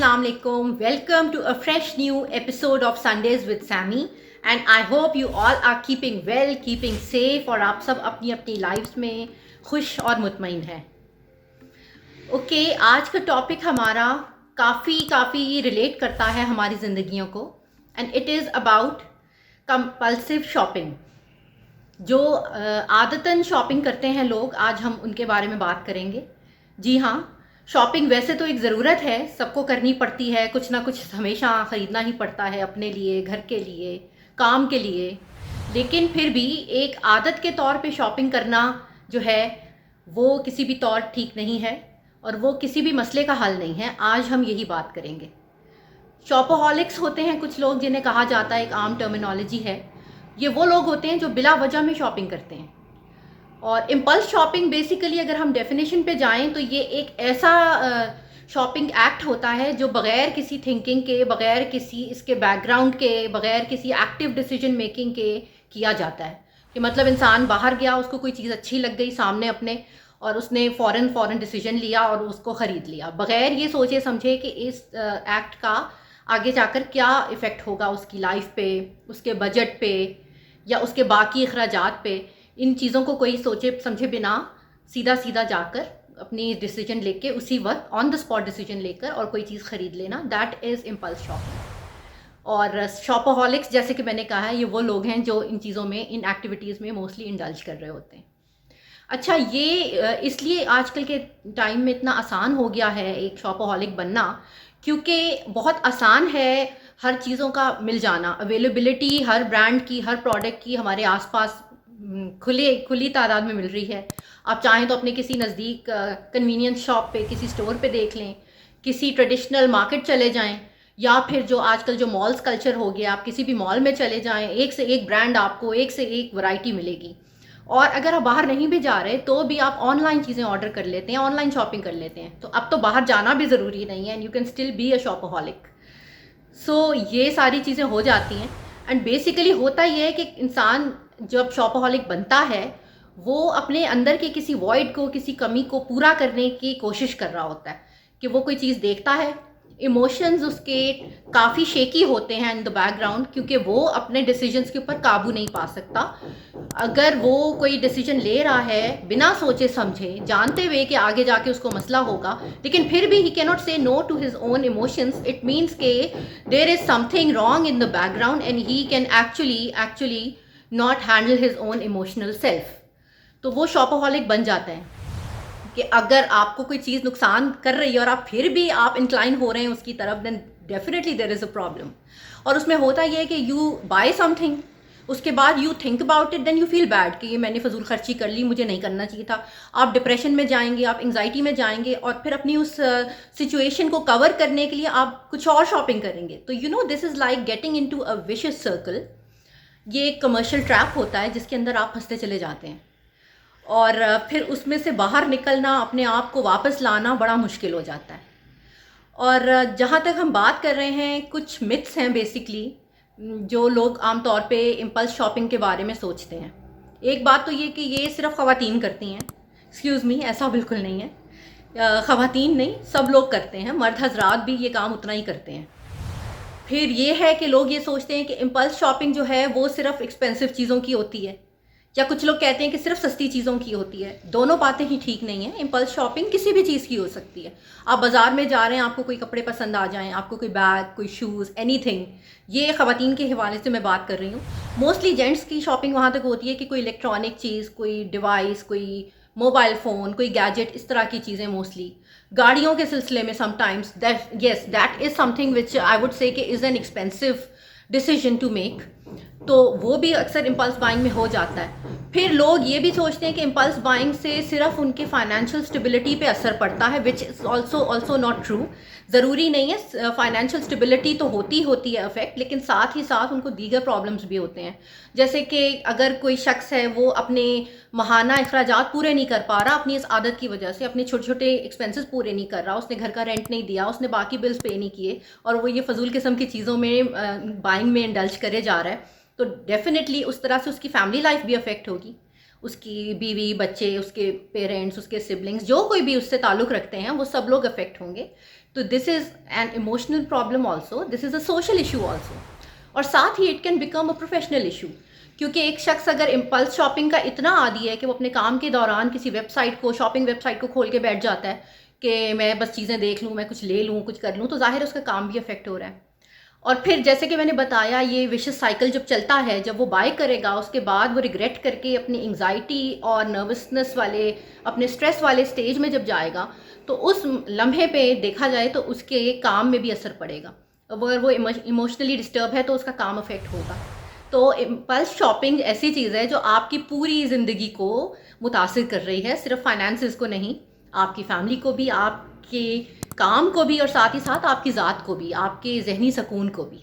Assalamu alaikum. Welcome to a fresh new episode of Sundays with Sammy. And I hope you all are keeping well, keeping safe और आप सब अपनी अपनी lives में खुश और मुतमईन हैं. ओके, आज का टॉपिक हमारा काफ़ी रिलेट करता है हमारी ज़िंदगियों को. And it is about compulsive shopping. जो आदतन शॉपिंग करते हैं लोग, आज हम उनके बारे में बात करेंगे. जी हाँ, शॉपिंग वैसे तो एक ज़रूरत है, सबको करनी पड़ती है, कुछ ना कुछ हमेशा ख़रीदना ही पड़ता है अपने लिए, घर के लिए, काम के लिए. लेकिन फिर भी एक आदत के तौर पे शॉपिंग करना जो है वो किसी भी तौर ठीक नहीं है और वो किसी भी मसले का हल नहीं है. आज हम यही बात करेंगे. शॉपोहॉलिक्स होते हैं कुछ लोग, जिन्हें कहा जाता है, एक आम टर्मिनोलॉजी है. ये वो लोग होते हैं जो बिला वजह में शॉपिंग करते हैं. और इम्पल्स शॉपिंग बेसिकली अगर हम डेफिनेशन पे जाएं तो ये एक ऐसा शॉपिंग एक्ट होता है जो बग़ैर किसी थिंकिंग के, बग़ैर किसी इसके बैकग्राउंड के, बग़ैर किसी एक्टिव डिसीजन मेकिंग के किया जाता है. कि मतलब इंसान बाहर गया, उसको कोई चीज़ अच्छी लग गई सामने अपने, और उसने फ़ौरन डिसीजन लिया और उसको ख़रीद लिया, बग़ैर ये सोचे समझे कि इस एक्ट का आगे जाकर क्या इफ़ेक्ट होगा उसकी लाइफ पे, उसके बजट पे या उसके बाकी अखराजात पे. इन चीज़ों को कोई सोचे समझे बिना सीधा जाकर अपनी डिसीजन लेके उसी वक्त ऑन द स्पॉट डिसीजन लेकर और कोई चीज़ ख़रीद लेना, दैट इज़ इम्पल्स शॉपिंग. और शॉपोहॉलिक्स, जैसे कि मैंने कहा है, ये वो लोग हैं जो इन चीज़ों में, इन एक्टिविटीज़ में मोस्टली इंडल्ज कर रहे होते हैं. अच्छा, ये इसलिए आजकल के टाइम में इतना आसान हो गया है एक शॉपोहॉलिक बनना, क्योंकि बहुत आसान है हर चीज़ों का मिल जाना. अवेलेबिलिटी हर ब्रांड की, हर प्रोडक्ट की हमारे आसपास खुली तादाद में मिल रही है. आप चाहें तो अपने किसी नज़दीक कन्वीनियंस शॉप पे, किसी स्टोर पे देख लें, किसी ट्रेडिशनल मार्केट चले जाएं, या फिर जो आजकल जो मॉल्स कल्चर हो गया, आप किसी भी मॉल में चले जाएं, एक से एक ब्रांड, आपको एक से एक वैरायटी मिलेगी. और अगर आप बाहर नहीं भी जा रहे तो भी आप ऑनलाइन चीज़ें ऑर्डर कर लेते हैं, ऑनलाइन शॉपिंग कर लेते हैं. तो अब तो बाहर जाना भी ज़रूरी नहीं है, and you can still be a shopaholic. So ये सारी चीज़ें हो जाती हैं. एंड बेसिकली होता ये है कि इंसान जब शॉपोहॉलिक बनता है वो अपने अंदर के किसी वॉइड को, किसी कमी को पूरा करने की कोशिश कर रहा होता है. कि वो कोई चीज़ देखता है, इमोशंस उसके काफ़ी शेकी होते हैं इन द बैकग्राउंड, क्योंकि वो अपने डिसीजंस के ऊपर काबू नहीं पा सकता. अगर वो कोई डिसीजन ले रहा है बिना सोचे समझे, जानते हुए कि आगे जाके उसको मसला होगा, लेकिन फिर भी he can not say no to his own emotions, it means के there is something wrong in the background and he can actually not handle his own emotional self. तो वो शॉपोहॉलिक बन जाता है. कि अगर आपको कोई चीज़ नुकसान कर रही है और आप फिर भी आप इंक्लाइन हो रहे हैं उसकी तरफ, then definitely there is a problem. और उसमें होता ये है कि यू बाय समथिंग, उसके बाद you think about it, then you feel bad कि ये मैंने फजूल खर्ची कर ली, मुझे नहीं करना चाहिए था. आप डिप्रेशन में जाएंगे, आप एंग्जाइटी में जाएंगे, और फिर अपनी उस सिचुएशन को कवर करने के लिए आप कुछ और शॉपिंग करेंगे. तो you know, this is like getting into a vicious circle. ये एक कमर्शियल ट्रैप होता है जिसके अंदर आप फंसते चले जाते हैं, और फिर उसमें से बाहर निकलना, अपने आप को वापस लाना बड़ा मुश्किल हो जाता है. और जहाँ तक हम बात कर रहे हैं, कुछ मिथ्स हैं बेसिकली जो लोग आमतौर पे इम्पल्स शॉपिंग के बारे में सोचते हैं. एक बात तो ये कि ये सिर्फ ख़वातीन करती हैं. एक्सक्यूज़ मी, ऐसा बिल्कुल नहीं है. ख़वातीन नहीं, सब लोग करते हैं, मर्द हजरात भी ये काम उतना ही करते हैं. फिर ये है कि लोग ये सोचते हैं कि इम्पल्स शॉपिंग जो है वो सिर्फ एक्सपेंसिव चीज़ों की होती है, या कुछ लोग कहते हैं कि सिर्फ सस्ती चीज़ों की होती है. दोनों बातें ही ठीक नहीं है. इम्पल्स शॉपिंग किसी भी चीज़ की हो सकती है. आप बाज़ार में जा रहे हैं, आपको कोई कपड़े पसंद आ जाएं, आपको कोई बैग, कोई शूज़, एनीथिंग. ये ख़वातीन के हवाले से मैं बात कर रही हूँ. मोस्टली जेंट्स की शॉपिंग वहाँ तक होती है कि कोई इलेक्ट्रॉनिक चीज़, कोई डिवाइस, कोई मोबाइल फ़ोन, कोई गैजेट, इस तरह की चीज़ें. मोस्टली गाड़ियों के सिलसिले में sometimes that is something which I would say is an expensive decision to make. तो वो भी अक्सर इम्पल्स बाइंग में हो जाता है. फिर लोग ये भी सोचते हैं कि इम्पल्स बाइंग से सिर्फ उनके फाइनेंशियल स्टेबिलिटी पे असर पड़ता है, which is also not true. ज़रूरी नहीं है. फाइनेंशियल स्टेबिलिटी तो होती है अफेक्ट, लेकिन साथ ही साथ उनको दीगर प्रॉब्लम्स भी होते हैं. जैसे कि अगर कोई शख्स है, वो अपने माहाना अखराजात पूरे नहीं कर पा रहा अपनी इस आदत की वजह से, अपने छोटे छोटे एक्सपेंसेस पूरे नहीं कर रहा, उसने घर का रेंट नहीं दिया, उसने बाकी बिल्स पे नहीं किए, और वो ये फजूल किस्म की चीज़ों में बाइंग में इंडल्ज करे जा रहा है, तो डेफिनेटली उस तरह से उसकी फैमिली लाइफ भी अफेक्ट होगी, उसकी बीवी, बच्चे, उसके पेरेंट्स, उसके सिबलिंग्स, जो कोई भी उससे ताल्लुक़ रखते हैं वो सब लोग अफेक्ट होंगे। तो this is an emotional problem also, this is a social issue also, और साथ ही it can become a professional issue. क्योंकि एक शख्स अगर इम्पल्स शॉपिंग का इतना आदी है कि वो अपने काम के दौरान किसी वेबसाइट को, शॉपिंग वेबसाइट को खोल के बैठ जाता है कि मैं बस चीज़ें देख लूँ, मैं कुछ ले लूँ, कुछ कर लूँ, तो ज़ाहिर है उसका काम भी अफेक्ट हो रहा है। और फिर जैसे कि मैंने बताया, ये विशियस साइकिल जब चलता है, जब वो बाय करेगा उसके बाद वो रिग्रेट करके अपनी एंग्जाइटी और नर्वसनेस वाले, अपने स्ट्रेस वाले स्टेज में जब जाएगा, तो उस लम्हे पे देखा जाए तो उसके काम में भी असर पड़ेगा। अगर वो इमोशनली डिस्टर्ब है तो उसका काम अफेक्ट होगा। तो इम्पल्स शॉपिंग ऐसी चीज़ है जो आपकी पूरी ज़िंदगी को मुतासिर कर रही है, सिर्फ फाइनेंसेस को नहीं, आपकी फैमिली को भी, आपके काम को भी, और साथ ही साथ आपकी ज़ात को भी, आपके जहनी सुकून को भी।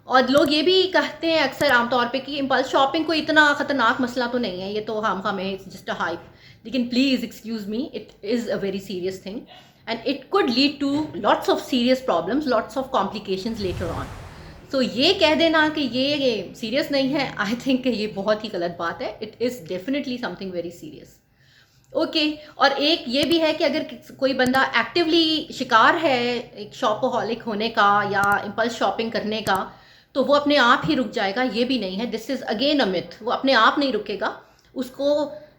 और लोग ये भी कहते हैं अक्सर आमतौर पे कि इम्पल्स शॉपिंग कोई इतना ख़तरनाक मसला तो नहीं है, ये तो हमें जस्ट अ हाइप। लेकिन please excuse me, it is a very serious thing and it could lead to lots of serious problems, lots of complications later on. So ये कह देना कि ये सीरियस नहीं है, आई थिंक ये बहुत ही गलत बात है। It is definitely something very serious. Okay, और एक ये भी है कि अगर कोई बंदा एक्टिवली शिकार है एक शॉपहॉलिक होने का या इम्पल्स शॉपिंग करने का, तो वो अपने आप ही रुक जाएगा, ये भी नहीं है। This is again a myth, वो अपने आप नहीं रुकेगा, उसको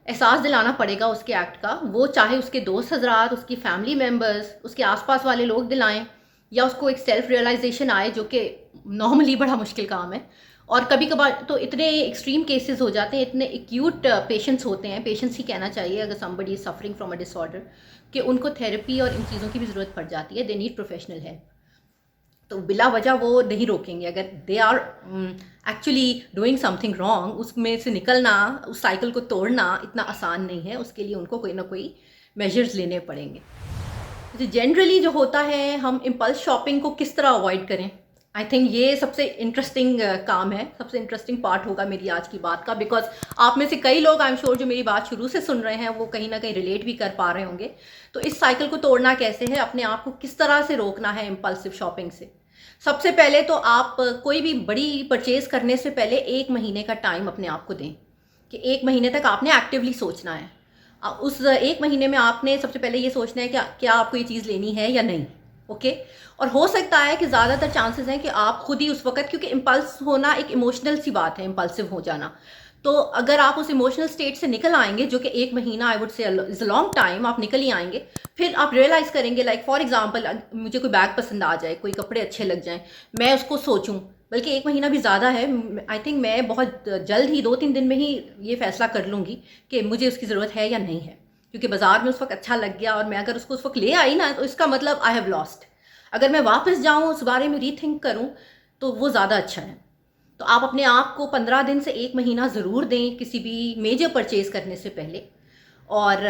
एहसास दिलाना पड़ेगा उसके एक्ट का। वो चाहे उसके दोस्त हजरात, उसकी फैमिली मेम्बर्स, उसके आसपास वाले लोग दिलाएं, या उसको एक सेल्फ रियलाइजेशन आए, जो कि नॉर्मली बड़ा मुश्किल काम है। और कभी कभार तो इतने एक्सट्रीम केसेस हो जाते हैं, इतने एक्यूट पेशेंट्स होते हैं, पेशेंट्स ही कहना चाहिए अगर somebody is suffering from a disorder, कि उनको थेरेपी और इन चीज़ों की भी ज़रूरत पड़ जाती है। They need professional help. तो बिला वजह वो नहीं रोकेंगे। अगर they are actually doing something wrong, उसमें से निकलना, उस साइकिल को तोड़ना इतना आसान नहीं है। उसके लिए उनको कोई ना कोई मेजर्स लेने पड़ेंगे। जनरली जो होता है, हम इम्पल्स शॉपिंग को किस तरह अवॉइड करें, आई थिंक ये सबसे इंटरेस्टिंग काम है, सबसे इंटरेस्टिंग पार्ट होगा मेरी आज की बात का। बिकॉज आप में से कई लोग, आई एम श्योर, जो मेरी बात शुरू से सुन रहे हैं, वो कहीं ना कहीं रिलेट भी कर पा रहे होंगे। तो इस साइकिल को तोड़ना कैसे है, अपने आप को किस तरह से रोकना है इम्पल्सिव शॉपिंग से। सबसे पहले तो आप कोई भी बड़ी परचेज करने से पहले 1 महीने का टाइम अपने आप को दें, कि 1 महीने तक आपने एक्टिवली सोचना है। उस 1 महीने में आपने सबसे पहले ये सोचना है कि क्या आपको ये चीज़ लेनी है या नहीं। ओके, और हो सकता है कि ज़्यादातर चांसेस हैं कि आप खुद ही उस वक्त, क्योंकि इम्पल्स होना एक इमोशनल सी बात है, इम्पल्सिव हो जाना, तो अगर आप उस इमोशनल स्टेट से निकल आएंगे, जो कि 1 महीना आई would say is a long time, आप निकल ही आएंगे। फिर आप रियलाइज़ करेंगे, लाइक फॉर एग्जांपल, मुझे कोई बैग पसंद आ जाए, कोई कपड़े अच्छे लग जाएं, मैं उसको सोचूं, बल्कि 1 महीना भी ज़्यादा है, आई थिंक मैं बहुत जल्द ही 2-3 दिन में ही ये फैसला कर लूँगी कि मुझे उसकी ज़रूरत है या नहीं है। क्योंकि बाज़ार में उस वक्त अच्छा लग गया और मैं अगर उसको उस वक्त ले आई ना, तो इसका मतलब आई हैव लॉस्ट। अगर मैं वापस जाऊँ, उस बारे में रीथिंक करूँ, तो वो ज़्यादा अच्छा है। तो आप अपने आप को 15 दिन से 1 महीना ज़रूर दें किसी भी मेजर परचेज़ करने से पहले। और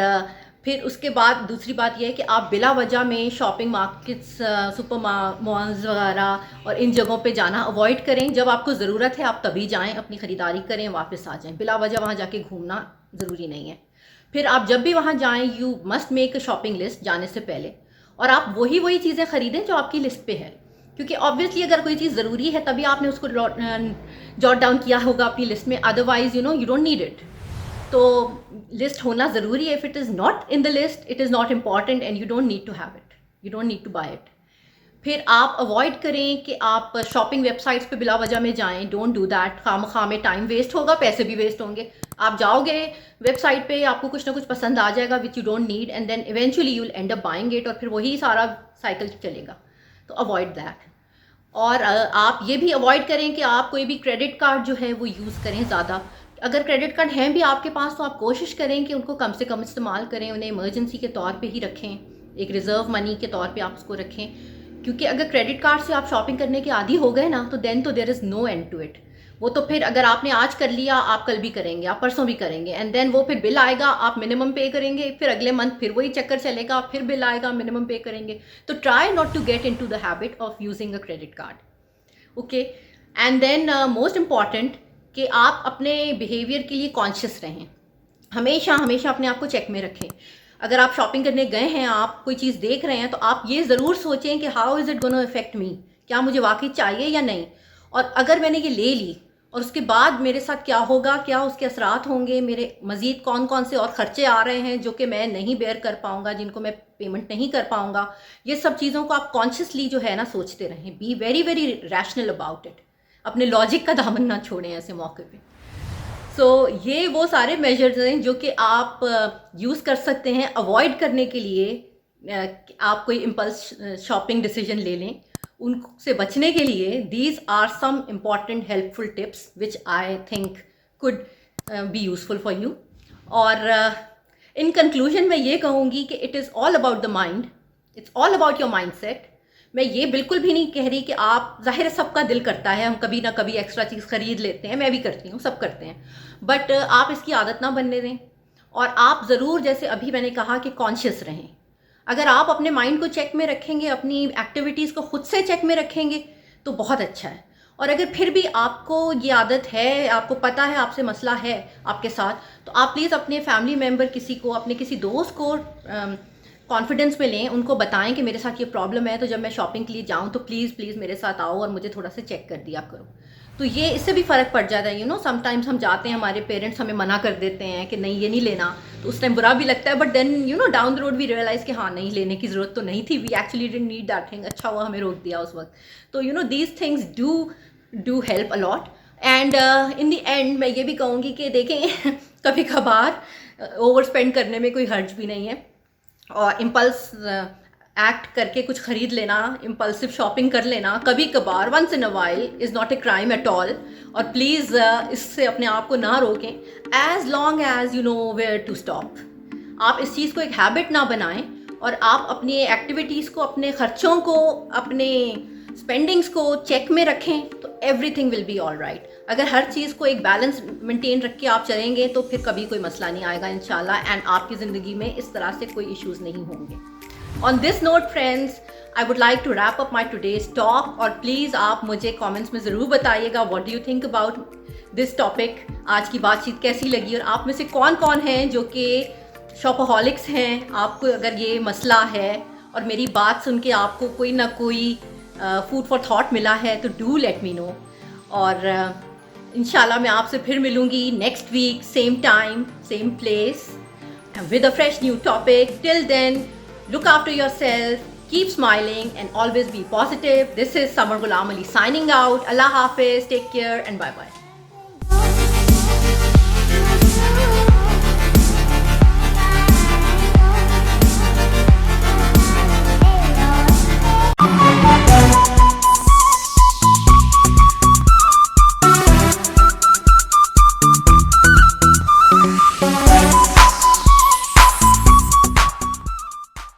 फिर उसके बाद दूसरी बात यह है कि आप बिला वजह में शॉपिंग मार्केट्स, सुपर मॉल्स वगैरह और इन जगहों पे जाना अवॉइड करें। जब आपको ज़रूरत है आप तभी जाएं, अपनी ख़रीदारी करें, वापस आ जाएं। बिला वजह वहाँ जाके घूमना ज़रूरी नहीं है। फिर आप जब भी वहाँ जाएं, you must make a shopping list जाने से पहले, और आप वही चीज़ें ख़रीदें जो आपकी लिस्ट पे है। क्योंकि ऑब्वियसली अगर कोई चीज़ ज़रूरी है तभी आपने उसको जॉट डाउन किया होगा अपनी लिस्ट में, otherwise you don't need it. तो लिस्ट होना ज़रूरी है। If it is not in the list, it is not important and you don't need to have it, you don't need to buy it. फिर आप avoid करें कि आप shopping websites पे बिला वजह में जाएं। Don't do that. खामखा में टाइम वेस्ट होगा, पैसे भी वेस्ट होंगे। आप जाओगे वेबसाइट पे, आपको कुछ ना कुछ पसंद आ जाएगा which you don't need, and then eventually you will end up buying it, और फिर वही सारा साइकिल चलेगा। तो अवॉइड दैट। और आप ये भी अवॉइड करें कि आप कोई भी क्रेडिट कार्ड जो है वो यूज़ करें ज़्यादा। अगर क्रेडिट कार्ड हैं भी आपके पास, तो आप कोशिश करें कि उनको कम से कम इस्तेमाल करें, उन्हें इमरजेंसी के तौर पे ही रखें, एक रिज़र्व मनी के तौर पे आप उसको रखें। क्योंकि अगर क्रेडिट कार्ड से आप शॉपिंग करने के आदी हो गए ना, तो देन तो there is no end to it. वो तो फिर अगर आपने आज कर लिया, आप कल भी करेंगे, आप परसों भी करेंगे, एंड देन वो फिर बिल आएगा, आप मिनिमम पे करेंगे, फिर अगले मंथ फिर वही चक्कर चलेगा, फिर बिल आएगा, मिनिमम पे करेंगे। तो try not to get into the habit of using a credit card. Okay, and then most important कि आप अपने बिहेवियर के लिए कॉन्शियस रहें। हमेशा हमेशा अपने आप को चेक में रखें। अगर आप शॉपिंग करने गए हैं, आप कोई चीज़ देख रहे हैं, तो आप ये ज़रूर सोचें कि how is it gonna affect me, क्या मुझे वाकई चाहिए या नहीं। और अगर मैंने ये ले ली और उसके बाद मेरे साथ क्या होगा, क्या उसके असरात होंगे, मेरे मज़ीद कौन कौन से और ख़र्चे आ रहे हैं जो कि मैं नहीं बेयर कर पाऊँगा, जिनको मैं पेमेंट नहीं कर पाऊँगा। ये सब चीज़ों को आप कॉन्शियसली जो है ना सोचते रहें, be very very rational about it, अपने लॉजिक का दामन ना छोड़ें ऐसे मौके पे। ये वो सारे मेजर्स हैं जो कि आप यूज़ कर सकते हैं अवॉइड करने के लिए। आप कोई इम्पल्स शॉपिंग डिसीजन ले लें, उनसे बचने के लिए these are some important helpful tips which I think could be useful for you. और इन कंक्लूजन मैं ये कहूँगी कि it is all about the mind, it's all about your mind set. मैं ये बिल्कुल भी नहीं कह रही कि आप, जाहिर है सबका दिल करता है, हम कभी ना कभी एक्स्ट्रा चीज़ खरीद लेते हैं, मैं भी करती हूँ, सब करते हैं, बट आप इसकी आदत ना बनने दें। और आप ज़रूर, जैसे अभी मैंने कहा, कि कॉन्शियस रहें। अगर आप अपने माइंड को चेक में रखेंगे, अपनी एक्टिविटीज़ को खुद से चेक में रखेंगे तो बहुत अच्छा है। और अगर फिर भी आपको ये आदत है, आपको पता है आपसे मसला है आपके साथ, तो आप प्लीज़ अपने फैमिली मेम्बर किसी को, अपने किसी दोस्त को कॉन्फिडेंस में लें, उनको बताएं कि मेरे साथ ये प्रॉब्लम है, तो जब मैं शॉपिंग के लिए जाऊं तो प्लीज़ प्लीज़ मेरे साथ आओ और मुझे थोड़ा सा चेक कर दिया करो। तो ये, इससे भी फ़र्क पड़ जाता है। समटाइम्स हम जाते हैं, हमारे पेरेंट्स हमें मना कर देते हैं कि नहीं ये नहीं लेना, तो उस टाइम बुरा भी लगता है, but then down the road we realise कि हाँ नहीं, लेने की ज़रूरत तो नहीं थी, we actually didn't need that thing, अच्छा हुआ हमें रोक दिया उस वक्त। तो these things do help a lot. And in the end मैं ये भी कहूँगी कि देखें कभी कभार ओवर स्पेंड करने में कोई हर्ज भी नहीं है, और इम्पल्स एक्ट करके कुछ खरीद लेना, इम्पल्सिव शॉपिंग कर लेना कभी कभार, once in a while, is not a crime at all. और प्लीज़ इससे अपने आप को ना रोकें, as long as you know where to stop. आप इस चीज़ को एक हैबिट ना बनाएं, और आप अपनी एक्टिविटीज़ को, अपने खर्चों को, अपने स्पेंडिंग्स को चेक में रखें, तो everything will be all right. अगर हर चीज़ को एक बैलेंस मेंटेन रख के आप चलेंगे तो फिर कभी कोई मसला नहीं आएगा इंशाल्लाह, एंड आपकी ज़िंदगी में इस तरह से कोई इश्यूज़ नहीं होंगे। On this note friends, I would like to wrap up my today's talk, और प्लीज़ आप मुझे कॉमेंट्स में ज़रूर बताइएगा what do you think about this topic. आज की बातचीत कैसी लगी, और आप में से कौन कौन हैं जो कि शॉपहॉलिक्स हैं, आपको अगर ये मसला है और मेरी बात सुन के आपको कोई ना कोई फूड फॉर थॉट मिला है, तो डू लेट मी नो। और इंशाल्लाह मैं आपसे फिर मिलूंगी next week, same time same place, with a fresh new topic. Till then, look after yourself, keep smiling, and always be positive. This is Samar Ghulam Ali signing out. Allah Hafiz, take care, and bye bye.